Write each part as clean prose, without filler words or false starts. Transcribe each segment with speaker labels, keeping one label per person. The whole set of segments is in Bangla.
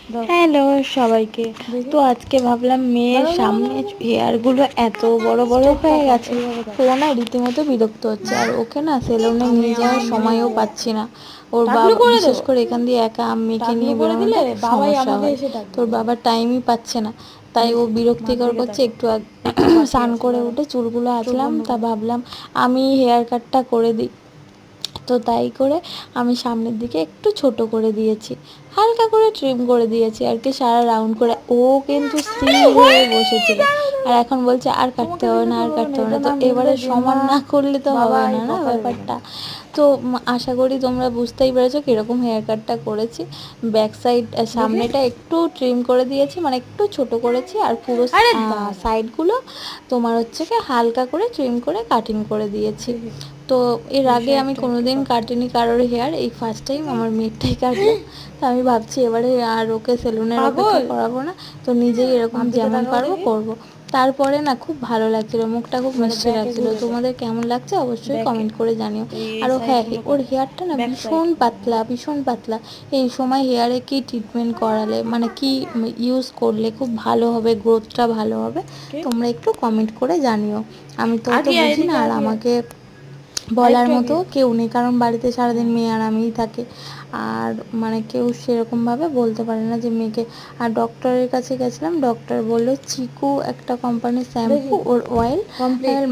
Speaker 1: হ্যালো সবাইকে। তো আজকে ভাবলাম মেয়ের সামনে হেয়ারগুলো এত বড় বড় হয়ে গেছে, ও না রীতিমতো বিরক্ত হচ্ছে। আর ওকে না সেলুনে নিয়ে যাওয়ার সময়ও পাচ্ছি না। ওর বাবা বিশেষ করে এখান দিয়ে একা মেয়েকে নিয়ে বেরোনোটা সমস্যা হয়, তোর বাবার টাইমই পাচ্ছে না। তাই ও বিরক্তিকর করছে। একটু স্নান করে উঠে চুলগুলো আঁচলাম, তা ভাবলাম আমি হেয়ার কাটটা করে দিই। তো তাই করে আমি সামনের দিকে একটু ছোট করে দিয়েছি, হালকা করে ট্রিম করে দিয়েছি আর কি, সারা রাউন্ড করে। ও কিন্তু স্থির হয়ে বসেছিল, আর এখন বলছে আর কাটতে হবে না, আর কাটতে হবে না। তো এবারে সমান না করলে তো হবে না, না ব্যাপারটা। তো আশা করি তোমরা বুঝতেই পেরেছো কীরকম হেয়ার কাটটা করেছি। ব্যাক সাইড সামনেটা একটু ট্রিম করে দিয়েছি, মানে একটু ছোট করেছি, আর পুরো সাইডগুলো তোমার হচ্ছে কি হালকা করে ট্রিম করে কাটিং করে দিয়েছি। তো এর আগে আমি কোনোদিন কাটিনি কারোর হেয়ার, এই ফার্স্ট টাইম আমার মেয়েরটাই কাটলো। তো আমি ভাবছি এবারে আর ওকে সেলুনের অপেক্ষা করাবো না, তো নিজেই এরকম যেমন পারবো করবো। তারপরে না খুব ভালো লাগছিলো, মুখটা খুব মিষ্টি লাগছিলো। তোমাদের কেমন লাগছে অবশ্যই কমেন্ট করে জানিও। আর হ্যাঁ, ওর হেয়ারটা না ভীষণ পাতলা, ভীষণ পাতলা। এই সময় হেয়ারে কি ট্রিটমেন্ট করালে, মানে কি ইউজ করলে খুব ভালো হবে, গ্রোথটা ভালো হবে, তোমরা একটু কমেন্ট করে জানিও। আমি তো অত বুঝি না, আর আমাকে বলার মতো কেউ নেই, কারণ বাড়িতে সারাদিন মেয়ে আর আমিই থাকি। আর মানে কেউ সেরকমভাবে বলতে পারে না যে মেয়েকে। আর ডক্টরের কাছে গেছিলাম, ডক্টর বললো চিকু একটা কোম্পানির শ্যাম্পু ওর অয়েল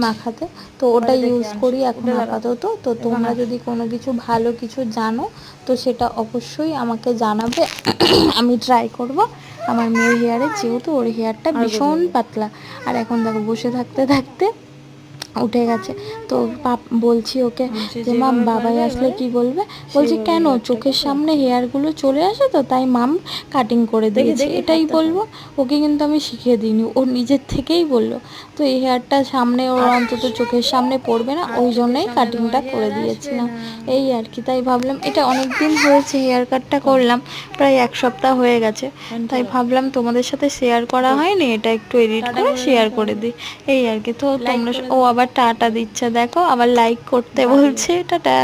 Speaker 1: মাখাতে, তো ওটা ইউজ করি এখন আপাতত। তো তোমরা যদি কোনো কিছু ভালো কিছু জানো তো সেটা অবশ্যই আমাকে জানাবে, আমি ট্রাই করব আমার মেয়ের হেয়ারে, যেহেতু ওর হেয়ারটা ভীষণ পাতলা। আর এখন দেখো বসে থাকতে থাকতে উঠে গেছে। তো বলছি ওকে যে মাম বাবাই আসলে কি বলবে, বলছে কেন, চোখের সামনে হেয়ারগুলো চলে আসে তো তাই মাম কাটিং করে দিয়েছে, এটাই বলবো। ওকে কিন্তু আমি শিখিয়ে দিইনি, ও নিজের থেকেই বললো। তো এই হেয়ারটা সামনে ওর অন্তত চোখের সামনে পড়বে না, ওই জন্যই কাটিংটা করে দিয়েছিলাম, এই আর কি। তাই ভাবলাম এটা অনেক দিন হয়েছে হেয়ার কাটটা করলাম, প্রায় 1 সপ্তাহ হয়ে গেছে। তাই ভাবলাম তোমাদের সাথে শেয়ার করা হয়নি, এটা একটু এডিট করে শেয়ার করে দিই, এই আর কি। তো তোমরা ও আবার টাটা দিচ্ছে, দেখো আবার লাইক করতে বলছে, টাটা।